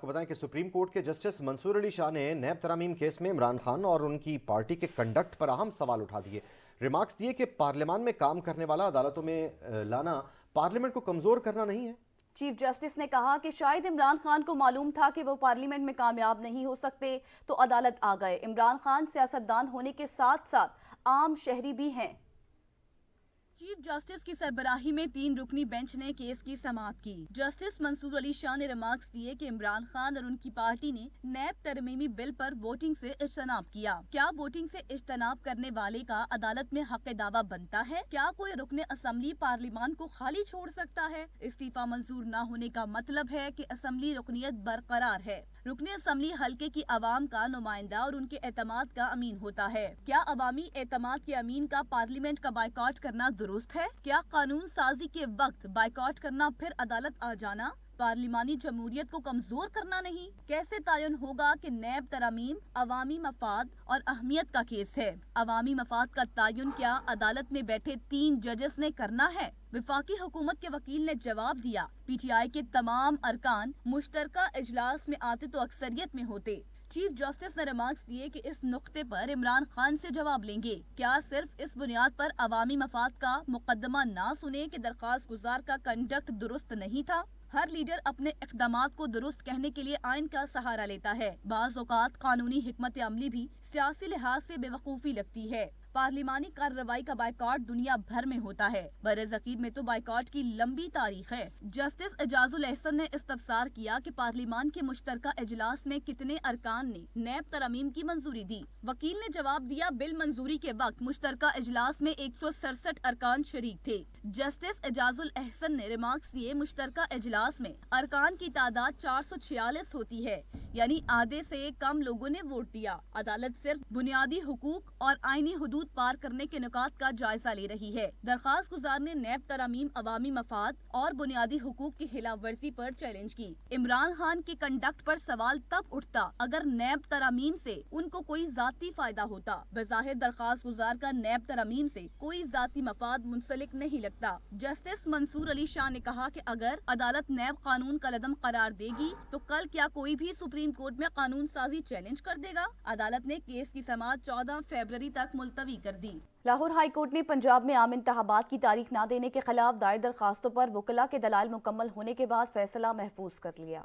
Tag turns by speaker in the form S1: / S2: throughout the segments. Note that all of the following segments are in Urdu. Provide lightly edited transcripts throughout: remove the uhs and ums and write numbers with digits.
S1: کو بتائیں کہ سپریم کورٹ کے جسٹس منصور علی شاہ نے نیب ترامیم کیس میں عمران خان اور ان کی پارٹی کے کنڈکٹ پر اہم سوال اٹھا دیے. ریمارکس دیے کہ پارلیمان میں کام کرنے والا عدالتوں میں لانا پارلیمنٹ کو کمزور کرنا نہیں ہے.
S2: چیف جسٹس نے کہا کہ شاید عمران خان کو معلوم تھا کہ وہ پارلیمنٹ میں کامیاب نہیں ہو سکتے تو عدالت آ گئے. عمران خان سیاستدان ہونے کے ساتھ ساتھ عام شہری بھی ہیں. چیف جسٹس کی سربراہی میں 3 رکنی بینچ نے کیس کی سماعت کی. جسٹس منصور علی شاہ نے ریمارکس دیے کہ عمران خان اور ان کی پارٹی نے نیب ترمیمی بل پر ووٹنگ سے اجتناب کیا. کیا ووٹنگ سے اجتناب کرنے والے کا عدالت میں حق دعویٰ بنتا ہے؟ کیا کوئی رکن اسمبلی پارلیمان کو خالی چھوڑ سکتا ہے؟ استعفیٰ منظور نہ ہونے کا مطلب ہے کہ اسمبلی رکنیت برقرار ہے. رکن اسمبلی حلقے کی عوام کا نمائندہ اور ان کے اعتماد کا امین ہوتا ہے. کیا عوامی اعتماد کے امین کا پارلیمنٹ کا بائیکاٹ کرنا درست ہے؟ کیا قانون سازی کے وقت بائیکاٹ کرنا پھر عدالت آ جانا پارلیمانی جمہوریت کو کمزور کرنا نہیں؟ کیسے تعین ہوگا کہ نیب ترامیم عوامی مفاد اور اہمیت کا کیس ہے؟ عوامی مفاد کا تعین کیا عدالت میں بیٹھے 3 ججز نے کرنا ہے؟ وفاقی حکومت کے وکیل نے جواب دیا پی ٹی آئی کے تمام ارکان مشترکہ اجلاس میں آتے تو اکثریت میں ہوتے. چیف جسٹس نے ریمارکس دیے کہ اس نقطے پر عمران خان سے جواب لیں گے. کیا صرف اس بنیاد پر عوامی مفاد کا مقدمہ نہ سنے کہ درخواست گزار کا کنڈکٹ درست نہیں تھا؟ ہر لیڈر اپنے اقدامات کو درست کہنے کے لیے آئین کا سہارا لیتا ہے. بعض اوقات قانونی حکمت عملی بھی سیاسی لحاظ سے بے وقوفی لگتی ہے. پارلیمانی کارروائی کا بائیکاٹ دنیا بھر میں ہوتا ہے. برصغیر میں تو بائیکاٹ کی لمبی تاریخ ہے. جسٹس اعجاز الاحسن نے استفسار کیا کہ پارلیمان کے مشترکہ اجلاس میں کتنے ارکان نے نیب ترامیم کی منظوری دی. وکیل نے جواب دیا بل منظوری کے وقت مشترکہ اجلاس میں 167 ارکان شریک تھے. جسٹس اعجاز الاحسن نے ریمارکس دیے مشترکہ اجلاس میں ارکان کی تعداد 446 ہوتی ہے، یعنی آدھے سے کم لوگوں نے ووٹ دیا. عدالت صرف بنیادی حقوق اور آئینی حدود پار کرنے کے نکات کا جائزہ لے رہی ہے. درخواست گزار نے نیب ترامیم عوامی مفاد اور بنیادی حقوق کی خلاف ورزی پر چیلنج کی. عمران خان کے کنڈکٹ پر سوال تب اٹھتا اگر نیب ترامیم سے ان کو کوئی ذاتی فائدہ ہوتا. بظاہر درخواست گزار کا نیب ترامیم سے کوئی ذاتی مفاد منسلک نہیں لگتا. جسٹس منصور علی شاہ نے کہا کہ اگر عدالت نیب قانون کا لدم قرار دے گی تو کل کیا کوئی بھی سپریم کورٹ میں قانون سازی چیلنج کر دے گا؟ عدالت نے کیس کی سماعت 14 فروری تک ملتوی کر دی. لاہور ہائی کورٹ نے پنجاب میں عام انتخابات کی تاریخ نہ دینے کے خلاف دائر درخواستوں پر وکلاء کے دلائل مکمل ہونے کے بعد فیصلہ محفوظ کر لیا.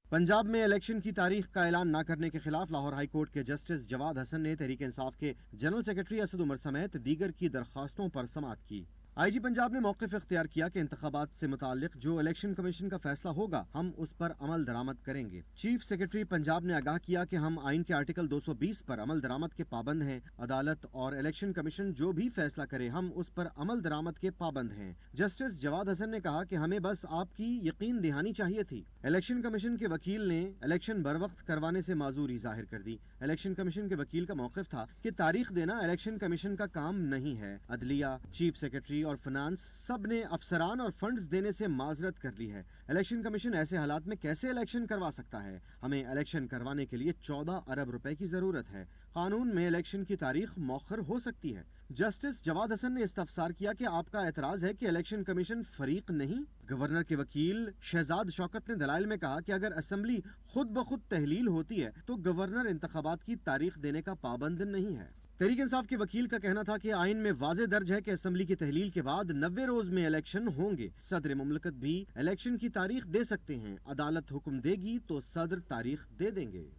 S1: پنجاب میں الیکشن کی تاریخ کا اعلان نہ کرنے کے خلاف لاہور ہائی کورٹ کے جسٹس جواد حسن نے تحریک انصاف کے جنرل سیکرٹری اسد عمر سمیت دیگر کی درخواستوں پر سماعت کی. آئی جی پنجاب نے موقف اختیار کیا کہ انتخابات سے متعلق جو الیکشن کمیشن کا فیصلہ ہوگا ہم اس پر عمل درآمد کریں گے. چیف سیکرٹری پنجاب نے آگاہ کیا کہ ہم آئین کے آرٹیکل 220 پر عمل درآمد کے پابند ہیں. عدالت اور الیکشن کمیشن جو بھی فیصلہ کرے ہم اس پر عمل درآمد کے پابند ہیں. جسٹس جواد حسن نے کہا کہ ہمیں بس آپ کی یقین دہانی چاہیے تھی. الیکشن کمیشن کے وکیل نے الیکشن بروقت کروانے سے معذوری ظاہر کر دی. الیکشن کمیشن کے وکیل کا موقف تھا کہ تاریخ دینا الیکشن کمیشن کا کام نہیں ہے. عدلیہ، چیف سیکرٹری اور فنانس سب نے افسران اور فنڈز دینے سے معذرت کر لی ہے. الیکشن کمیشن ایسے حالات میں کیسے الیکشن کروا سکتا ہے؟ ہمیں الیکشن کروانے کے لیے 14 ارب روپے کی ضرورت ہے. قانون میں الیکشن کی تاریخ مؤخر ہو سکتی ہے. جسٹس جواد حسن نے استفسار کیا کہ آپ کا اعتراض ہے کہ الیکشن کمیشن فریق نہیں؟ گورنر کے وکیل شہزاد شوکت نے دلائل میں کہا کہ اگر اسمبلی خود بخود تحلیل ہوتی ہے تو گورنر انتخابات کی تاریخ دینے کا پابند نہیں ہے. تحریک انصاف کے وکیل کا کہنا تھا کہ آئین میں واضح درج ہے کہ اسمبلی کی تحلیل کے بعد 90 روز میں الیکشن ہوں گے. صدر مملکت بھی الیکشن کی تاریخ دے سکتے ہیں. عدالت حکم دے گی تو صدر تاریخ دے دیں گے.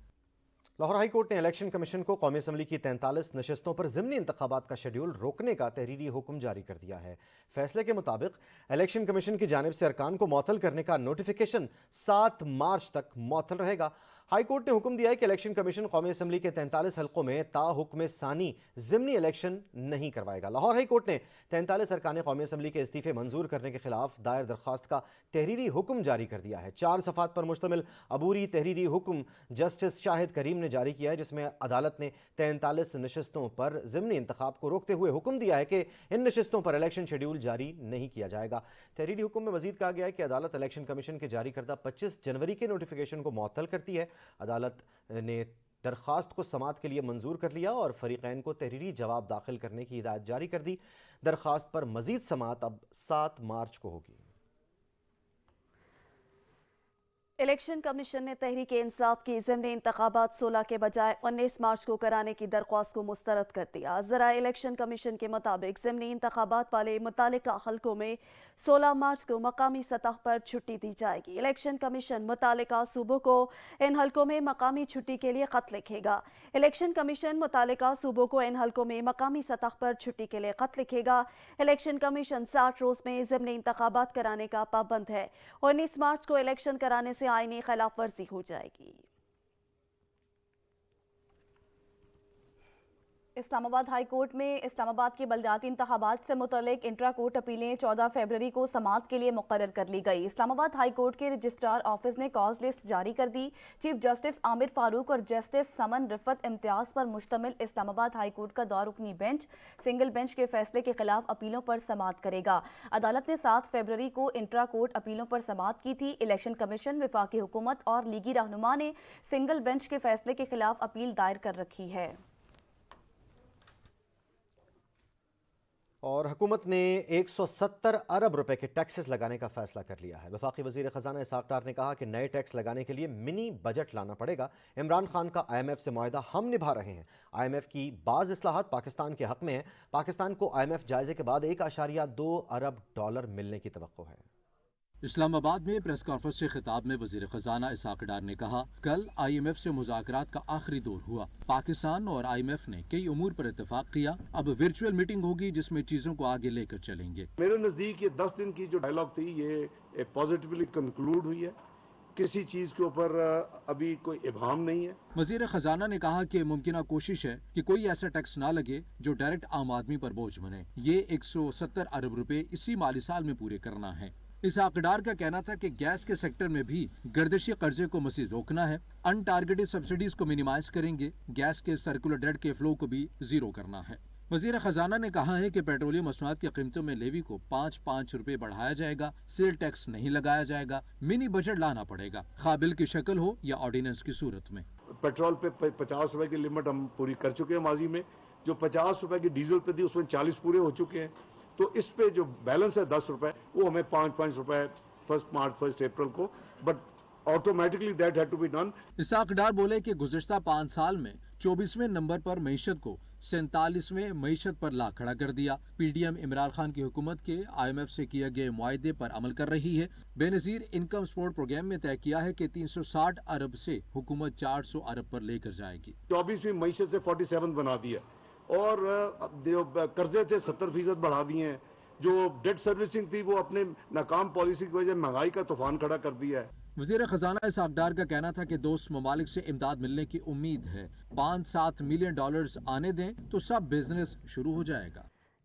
S1: لاہور ہائی کورٹ نے الیکشن کمیشن کو قومی اسمبلی کی 43 نشستوں پر ضمنی انتخابات کا شیڈول روکنے کا تحریری حکم جاری کر دیا ہے. فیصلے کے مطابق الیکشن کمیشن کی جانب سے ارکان کو معطل کرنے کا نوٹیفیکیشن 7 مارچ تک معطل رہے گا. ہائی کورٹ نے حکم دیا ہے کہ الیکشن کمیشن قومی اسمبلی کے 43 حلقوں میں تا حکم ثانی ضمنی الیکشن نہیں کروائے گا. لاہور ہائی کورٹ نے 43 ارکان قومی اسمبلی کے استعفے منظور کرنے کے خلاف دائر درخواست کا تحریری حکم جاری کر دیا ہے. 4 صفحات پر مشتمل عبوری تحریری حکم جسٹس شاہد کریم نے جاری کیا ہے، جس میں عدالت نے 43 نشستوں پر ضمنی انتخاب کو روکتے ہوئے حکم دیا ہے کہ ان نشستوں پر الیکشن شیڈول جاری نہیں کیا جائے گا. تحریری حکم میں مزید کہا گیا ہے کہ عدالت الیکشن کمیشن کے جاری کردہ 25 جنوری کے نوٹیفیکیشن کو معطل کرتی ہے. عدالت نے درخواست کو سماعت کے لیے منظور کر لیا اور فریقین کو تحریری جواب داخل کرنے کی ہدایت جاری کر دی. درخواست پر مزید سماعت اب 7 مارچ کو ہوگی.
S3: الیکشن کمیشن نے تحریک انصاف کی ضمنی انتخابات 16 کے بجائے 19 مارچ کو کرانے کی درخواست کو مسترد کر دیا۔ ذرائع الیکشن کمیشن کے مطابق ضمنی انتخابات والے متعلقہ حلقوں میں 16 مارچ کو مقامی سطح پر چھٹی دی جائے گی۔ الیکشن کمیشن متعلقہ صوبوں کو ان حلقوں میں مقامی چھٹی کے لیے خط لکھے گا۔ الیکشن کمیشن متعلقہ صوبوں کو ان حلقوں میں مقامی سطح پر چھٹی کے لیے خط لکھے گا۔ الیکشن کمیشن 60 روز میں ضمنی انتخابات کرانے کا پابند ہے۔ 19 مارچ کو الیکشن کرانے سے آئینی خلاف ورزی ہو جائے گی۔
S2: اسلام آباد ہائی کورٹ میں اسلام آباد کے بلدیاتی انتخابات سے متعلق انٹرا کورٹ اپیلیں 14 فروری کو سماعت کے لیے مقرر کر لی گئی۔ اسلام آباد ہائی کورٹ کے رجسٹرار آفس نے کاز لسٹ جاری کر دی۔ چیف جسٹس عامر فاروق اور جسٹس سمن رفت امتیاز پر مشتمل اسلام آباد ہائی کورٹ کا دو رکنی بینچ سنگل بینچ کے فیصلے کے خلاف اپیلوں پر سماعت کرے گا۔ عدالت نے 7 فروری کو انٹرا کورٹ اپیلوں پر سماعت کی تھی۔ الیکشن کمیشن، وفاقی حکومت اور لیگی رہنما نے سنگل بینچ کے فیصلے کے خلاف اپیل دائر کر رکھی ہے۔
S1: اور حکومت نے 170 ارب روپے کے ٹیکسز لگانے کا فیصلہ کر لیا ہے۔ وفاقی وزیر خزانہ اسحاق ڈار نے کہا کہ نئے ٹیکس لگانے کے لیے منی بجٹ لانا پڑے گا۔ عمران خان کا آئی ایم ایف سے معاہدہ ہم نبھا رہے ہیں۔ آئی ایم ایف کی بعض اصلاحات پاکستان کے حق میں ہیں۔ پاکستان کو آئی ایم ایف جائزے کے بعد 1.2 ارب ڈالر ملنے کی توقع ہے۔
S4: اسلام آباد میں پریس کانفرنس سے خطاب میں وزیر خزانہ اسحاق ڈار نے کہا، کل آئی ایم ایف سے مذاکرات کا آخری دور ہوا۔ پاکستان اور آئی ایم ایف نے کئی امور پر اتفاق کیا۔ اب ورچوئل میٹنگ ہوگی جس میں چیزوں کو آگے لے کر چلیں گے۔
S5: میرے نزدیک یہ 10 دن کی جو ڈائیلاگ تھی یہ پازیٹیولی کنکلوڈ ہوئی ہے۔ کسی چیز کے اوپر ابھی کوئی ابہام نہیں ہے۔
S4: وزیر خزانہ نے کہا کہ ممکنہ کوشش ہے کہ کوئی ایسا ٹیکس نہ لگے جو ڈائریکٹ عام آدمی پر بوجھ بنے۔ یہ 170 ارب روپے اسی مالی سال میں پورے کرنا ہے۔ اسحاق ڈار کا کہنا تھا کہ گیس کے سیکٹر میں بھی گردشی قرضے کو مزید روکنا ہے۔ ان ٹارگیٹڈ سبسڈیز کو منیمائز کریں گے۔ گیس کے سرکولر ڈیٹ کے فلو کو بھی زیرو کرنا ہے۔ وزیر خزانہ نے کہا ہے کہ پیٹرولیم مصنوعات کی قیمتوں میں لیوی کو 5 روپے بڑھایا جائے گا۔ سیل ٹیکس نہیں لگایا جائے گا۔ منی بجٹ لانا پڑے گا، خواہ بل کی شکل ہو یا آرڈیننس کی صورت میں۔
S5: پیٹرول پہ 50 روپے کی لمٹ ہم پوری کر چکے ہیں ماضی میں۔ جو 50 روپے کی ڈیزل پہ تھی اس میں 40 پورے ہو چکے ہیں۔ تو اس پہ جو بیلنس ہے 10 روپے وہ ہمیں 5 روپے 1 مارچ 1 اپریل کو، but automatically that had to be done.
S4: Ishaq Dar بولے کہ گزشتہ 5 سال میں 24ویں نمبر پر معیشت کو 47ویں معیشت پر لا کھڑا کر دیا۔ P D M Imran Khan کی حکومت کے آئی ایم ایف سے کیے گئے معاہدے پر عمل کر رہی ہے۔ بے نظیر انکم سپورٹ پروگرام میں طے کیا ہے کہ 360 ارب سے حکومت 400 ارب پر لے کر جائے گی۔
S5: 24ویں معیشت سے 47 بنا دیا اور جو قرضے تھے 70% بڑھا دیے ہیں۔ جو ڈیٹ سروسنگ تھی وہ اپنے ناکام پالیسی کی وجہ مہنگائی کا طوفان کھڑا کر دیا ہے۔
S4: وزیر خزانہ اسحاق ڈار کا کہنا تھا کہ دوست ممالک سے امداد ملنے کی امید ہے۔ 5-7 ملین ڈالرز آنے دیں تو سب بزنس شروع ہو جائے گا۔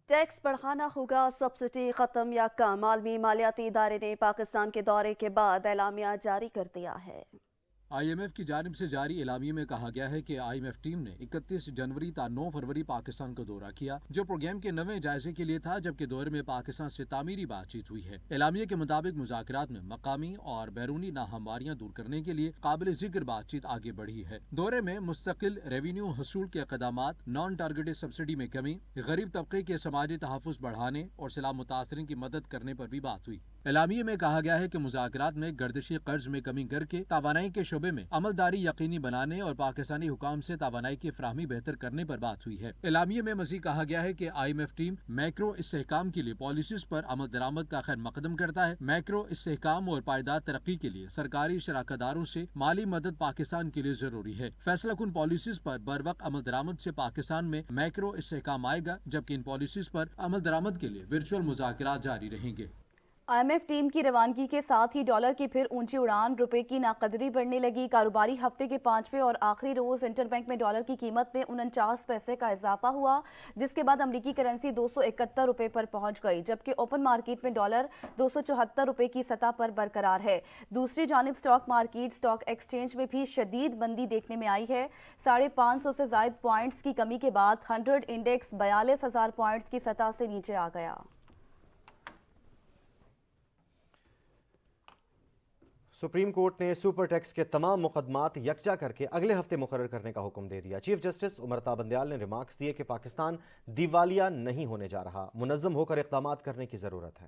S3: ٹیکس بڑھانا ہوگا، سبسڈی ختم یا کم۔ عالمی مالیاتی ادارے نے پاکستان کے دورے کے بعد اعلامیہ جاری کر دیا ہے۔
S4: آئی ایم ایف کی جانب سے جاری اعلامیے میں کہا گیا ہے کہ آئی ایم ایف ٹیم نے 31 جنوری تا 9 فروری پاکستان کا دورہ کیا، جو پروگرام کے نویں جائزے کے لیے تھا، جبکہ دورے میں پاکستان سے تعمیری بات چیت ہوئی ہے۔ اعلامیے کے مطابق مذاکرات میں مقامی اور بیرونی ناہمواریاں دور کرنے کے لیے قابل ذکر بات چیت آگے بڑھی ہے۔ دورے میں مستقل ریونیو حصول کے اقدامات، نان ٹارگیٹڈ سبسڈی میں کمی، غریب طبقے کے سماجی تحفظ بڑھانے اور سیلاب متاثرین کی مدد کرنے پر بھی بات ہوئی۔ اعلامیے میں کہا گیا ہے کہ مذاکرات میں گردشی قرض میں کمی کر کے توانائی کے شعبے میں عملداری یقینی بنانے اور پاکستانی حکام سے توانائی کی فراہمی بہتر کرنے پر بات ہوئی ہے۔ اعلامیے میں مزید کہا گیا ہے کہ I M F team macro استحکام کے لیے پالیسیز پر عمل درآمد کا خیر مقدم کرتا ہے۔ میکرو استحکام اور پائیدار ترقی کے لیے سرکاری شراکت داروں سے مالی مدد پاکستان کے لیے ضروری ہے۔ فیصلہ کن پالیسیز پر بروقت عمل درآمد سے پاکستان میں میکرو استحکام آئے گا، جبکہ ان پالیسیز پر عمل درآمد کے لیے ورچوئل مذاکرات جاری رہیں گے۔
S2: آئی ایم ایف ٹیم کی روانگی کے ساتھ ہی ڈالر کی پھر اونچی اڑان، روپے کی ناقدری بڑھنے لگی۔ کاروباری ہفتے کے 5ویں اور آخری روز انٹر بینک میں ڈالر کی قیمت میں 49 پیسے کا اضافہ ہوا، جس کے بعد امریکی کرنسی 271 روپے پر پہنچ گئی، جبکہ اوپن مارکیٹ میں ڈالر 274 روپے کی سطح پر برقرار ہے۔ دوسری جانب سٹاک مارکیٹ، سٹاک ایکسچینج میں بھی شدید مندی دیکھنے میں آئی ہے۔ 550 سے زائد پوائنٹس کی کمی کے بعد 100 انڈیکس 42,000 پوائنٹس کی سطح سے نیچے آ گیا۔
S1: سپریم کورٹ نے سپر ٹیکس کے تمام مقدمات یکجا کر کے اگلے ہفتے مقرر کرنے کا حکم دے دیا۔ چیف جسٹس امرتا بندیال نے ریمارکس دیے کہ پاکستان دیوالیہ نہیں ہونے جا رہا، منظم ہو کر اقدامات کرنے کی ضرورت ہے۔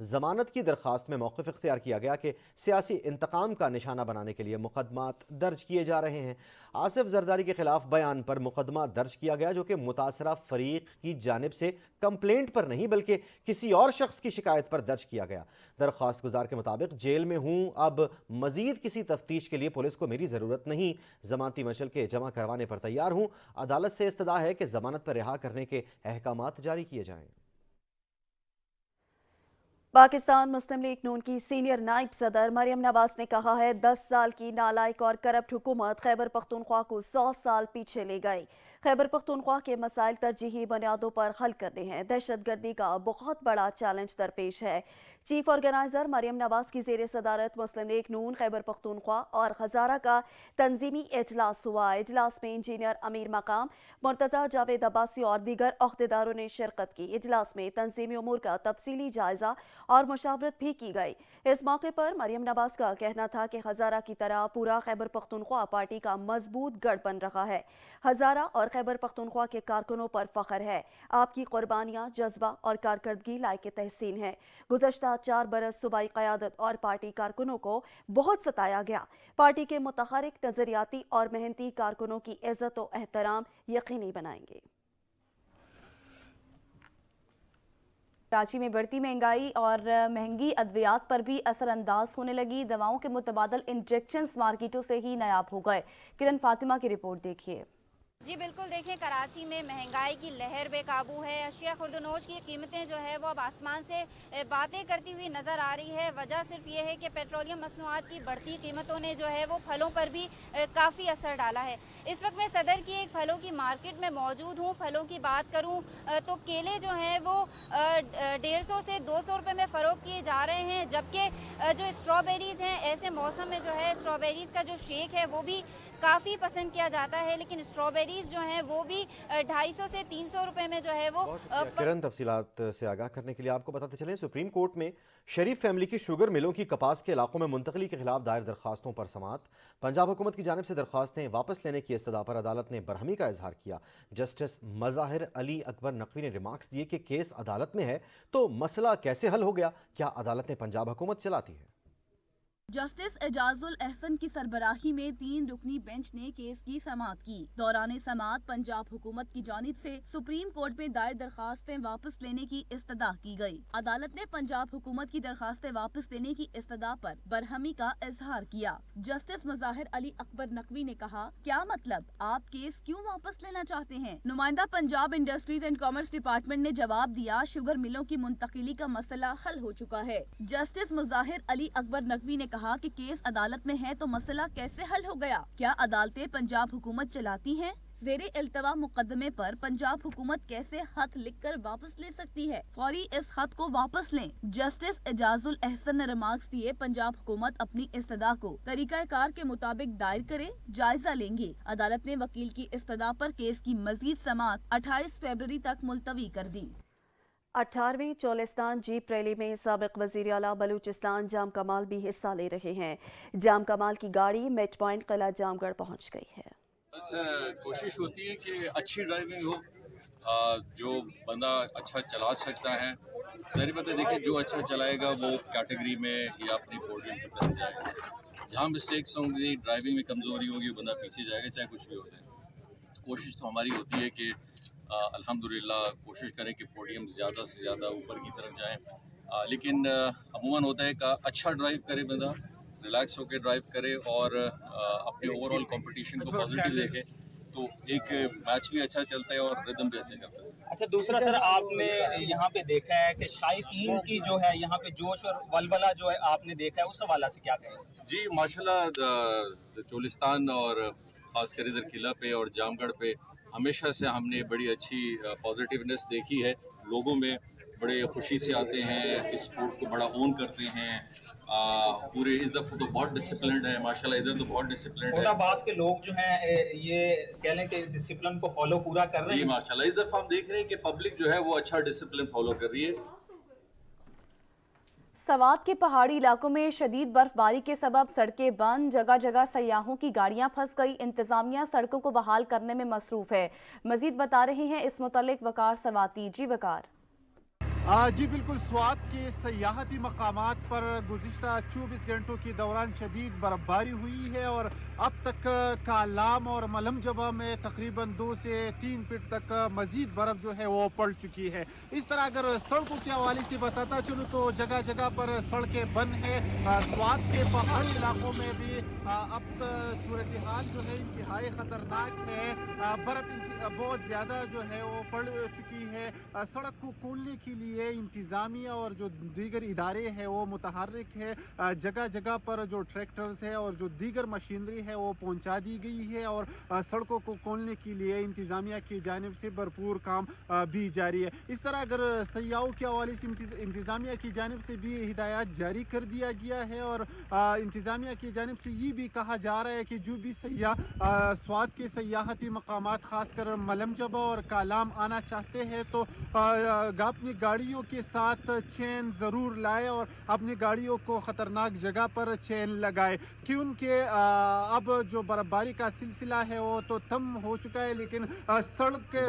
S1: ضمانت کی درخواست میں موقف اختیار کیا گیا کہ سیاسی انتقام کا نشانہ بنانے کے لیے مقدمات درج کیے جا رہے ہیں۔ آصف زرداری کے خلاف بیان پر مقدمہ درج کیا گیا جو کہ متاثرہ فریق کی جانب سے کمپلینٹ پر نہیں بلکہ کسی اور شخص کی شکایت پر درج کیا گیا۔ درخواست گزار کے مطابق جیل میں ہوں، اب مزید کسی تفتیش کے لیے پولیس کو میری ضرورت نہیں، ضمانتی مشل کے جمع کروانے پر تیار ہوں۔ عدالت سے استدعا ہے کہ ضمانت پر رہا کرنے کے احکامات جاری کیے جائیں۔
S3: پاکستان مسلم لیگ نون کی سینئر نائب صدر مریم نواز نے کہا ہے 10 سال کی نالائق اور کرپٹ حکومت خیبر پختونخوا کو 100 سال پیچھے لے گئی۔ خیبر پختونخوا کے مسائل ترجیحی بنیادوں پر حل کرنے ہیں۔ دہشت گردی کا بہت بڑا چیلنج درپیش ہے۔ چیف آرگنائزر مریم نواز کی زیر صدارت مسلم لیگ نون خیبر پختونخوا اور ہزارہ کا تنظیمی اجلاس ہوا۔ اجلاس میں انجینئر امیر مقام، مرتضی جاوید عباسی اور دیگر عہدیداروں نے شرکت کی۔ اجلاس میں تنظیمی امور کا تفصیلی جائزہ اور مشاورت بھی کی گئی۔ اس موقع پر مریم نواز کا کہنا تھا کہ ہزارہ کی طرح پورا خیبر پختونخوا پارٹی کا مضبوط گڑھ بن رہا ہے۔ ہزارہ اور خیبر پختونخوا کے کارکنوں پر فخر ہے۔ آپ کی قربانیاں، جذبہ اور کارکردگی لائق تحسین ہے۔ گزشتہ 4 برس صوبائی قیادت اور پارٹی کارکنوں کو بہت ستایا گیا۔ پارٹی کے متحرک، نظریاتی اور محنتی کارکنوں کی عزت و احترام یقینی بنائیں گے۔
S2: کراچی میں بڑھتی مہنگائی اور مہنگی ادویات پر بھی اثر انداز ہونے لگی۔ دواؤں کے متبادل انجیکشنز مارکیٹوں سے ہی نایاب ہو گئے۔ کرن فاطمہ کی رپورٹ دیکھیے۔
S6: جی بالکل، دیکھیں کراچی میں مہنگائی کی لہر بے قابو ہے۔ اشیاء خوردونوش کی قیمتیں جو ہے وہ اب آسمان سے باتیں کرتی ہوئی نظر آ رہی ہے۔ وجہ صرف یہ ہے کہ پیٹرولیم مصنوعات کی بڑھتی قیمتوں نے جو ہے وہ پھلوں پر بھی کافی اثر ڈالا ہے۔ اس وقت میں صدر کی ایک پھلوں کی مارکیٹ میں موجود ہوں۔ پھلوں کی بات کروں تو کیلے جو ہیں وہ 150 سے 200 روپے میں فروخت کیے جا رہے ہیں، جبکہ جو اسٹرابیریز ہیں ایسے موسم میں جو ہے اسٹرابیریز کا جو شیک ہے وہ بھی کافی پسند کیا جاتا ہے، لیکن اسٹرابیریز جو ہیں وہ بھی 250 سے 300 روپے میں جو ہے وہ
S1: کرن تفصیلات سے آگاہ کرنے کے لیے آپ کو بتاتے چلیں سپریم کورٹ میں شریف فیملی کی شوگر ملوں کی کپاس کے علاقوں میں منتقلی کے خلاف دائر درخواستوں پر سماعت۔ پنجاب حکومت کی جانب سے درخواستیں واپس لینے کی استدعا پر عدالت نے برہمی کا اظہار کیا۔ جسٹس مظاہر علی اکبر نقوی نے ریمارکس دیے کہ کیس عدالت میں ہے تو مسئلہ کیسے حل ہو گیا؟ کیا عدالت نے پنجاب حکومت چلاتی ہے؟
S2: جسٹس اعجاز الاحسن کی سربراہی میں 3 رکنی بینچ نے کیس کی سماعت کی۔ دوران سماعت پنجاب حکومت کی جانب سے سپریم کورٹ میں دائر درخواستیں واپس لینے کی استدعا کی گئی۔ عدالت نے پنجاب حکومت کی درخواستیں واپس لینے کی استدعا پر برہمی کا اظہار کیا۔ جسٹس مظاہر علی اکبر نقوی نے کہا، کیا مطلب؟ آپ کیس کیوں واپس لینا چاہتے ہیں؟ نمائندہ Punjab industries and commerce department نے جواب دیا، شوگر ملوں کی منتقلی کا مسئلہ حل ہو چکا ہے۔ جسٹس مظاہر علی اکبر نقوی نے کہا کہ کیس عدالت میں ہے تو مسئلہ کیسے حل ہو گیا؟ کیا عدالتیں پنجاب حکومت چلاتی ہیں؟ زیر التوا مقدمے پر پنجاب حکومت کیسے خط لکھ کر واپس لے سکتی ہے؟ فوری اس خط کو واپس لیں۔ جسٹس اعجاز الاحسن نے ریمارکس دیے، پنجاب حکومت اپنی استدعا کو طریقہ کار کے مطابق دائر کرے، جائزہ لیں گے۔ عدالت نے وکیل کی استدعا پر کیس کی مزید سماعت 28 فروری تک ملتوی کر دی۔
S3: 18ویں چولستان جیپ ریلی میں سابق وزیر اعلیٰ بلوچستان جام کمال بھی حصہ لے رہے ہیں۔ جام کمال کی گاڑی میٹ پوائنٹ قلعہ جام گڑھ پہنچ گئی ہے۔
S7: بس کوشش ہوتی ہے کہ اچھی ڈرائیونگ ہو، جو بندہ اچھا چلا سکتا ہے۔ ظاہر بات ہے، دیکھیں جو اچھا چلائے گا وہ کیٹیگری میں یا اپنی پوڈیم کی طرف جائے گا۔ جہاں مسٹیکس ہوں گی، ڈرائیونگ میں کمزوری ہوگی، بندہ پیچھے جائے گا، چاہے کچھ بھی ہو جائے۔ کوشش تو ہماری ہوتی ہے کہ الحمدللہ کوشش کریں کہ پوڈیم زیادہ سے زیادہ اوپر کی طرف جائیں، لیکن عموماً ہوتا ہے کہ اچھا ڈرائیو کرے بندہ، ریلیکس ہو کے ڈرائیو کرے اور اپنے اوور آل کمپٹیشن کو پازیٹیو دیکھے تو ایک میچ بھی اچھا چلتا ہے اور ردم بھی اچھا چلتا ہے۔
S8: اچھا، دوسرا سر آپ نے یہاں پہ دیکھا ہے کہ شائقین کی جو ہے یہاں پہ جوش اور ولولہ جو ہے آپ نے دیکھا ہے، اس حوالہ سے کیا کہیں؟
S7: جی ماشاءاللہ چولستان اور خاص کر ادھر قلعہ پہ اور جام گڑھ پہ ہمیشہ سے ہم نے بڑی اچھی پازیٹیونیس دیکھی ہے۔ لوگوں میں بڑے خوشی سے آتے ہیں، اس اسپورٹ کو بڑا اون کرتے ہیں۔ پورے اس دفعہ تو بہت ڈسپلنڈ ہے ماشاءاللہ، ادھر تو بہت ڈسپلنڈ ہے۔
S8: چھوٹا باز کے لوگ جو ہیں یہ کہہ لیں کہ ڈسپلن کو فالو پورا کر رہے ہیں۔
S7: جی ماشاءاللہ، اس دفعہ ہم دیکھ رہے ہیں کہ پبلک جو ہے وہ اچھا ڈسپلن فالو کر رہی ہے۔
S2: سوات کے پہاڑی علاقوں میں شدید برف باری کے سبب سڑکیں بند، جگہ جگہ سیاحوں کی گاڑیاں پھنس گئی۔ انتظامیہ سڑکوں کو بحال کرنے میں مصروف ہے۔ مزید بتا رہے ہیں اس متعلق وقار سواتی۔ جی وقار۔
S9: جی بالکل، سوات کے سیاحتی مقامات پر گزشتہ 24 گھنٹوں کے دوران شدید برفباری ہوئی ہے اور اب تک کالام اور ملم جبہ میں تقریباً 2 سے 3 فٹ تک مزید برف جو ہے وہ پڑ چکی ہے۔ اس طرح اگر سڑکوں کے حوالے سے بتاتا چلوں تو جگہ جگہ پر سڑکیں بند ہیں۔ سوات کے پہاڑی علاقوں میں بھی اب صورتحال جو ہے انتہائی خطرناک ہے۔ برف بہت زیادہ جو ہے وہ پڑ چکی ہے۔ سڑک کو کھولنے کے لیے انتظامیہ اور جو دیگر ادارے ہیں وہ متحرک ہے۔ جگہ جگہ پر جو ٹریکٹرز ہے اور جو دیگر مشینری ہے وہ پہنچا دی گئی ہے اور سڑکوں کو کھولنے کے لیے انتظامیہ کی جانب سے بھرپور کام بھی جاری ہے۔ اس طرح اگر سیاحوں کے حوالے سے انتظامیہ کی جانب سے بھی ہدایات جاری کر دیا گیا ہے اور انتظامیہ کی جانب سے یہ بھی کہا جا رہا ہے کہ جو بھی سیاح سوات کے سیاحتی مقامات خاص کر ملم جبہ اور کالام آنا چاہتے ہیں تو اپنی گاڑیوں کے ساتھ چین ضرور لائے اور اپنی گاڑیوں کو خطرناک جگہ پر چین لگائے، کیونکہ اب جو برفباری کا سلسلہ ہے وہ تو تھم ہو چکا ہے، لیکن سڑک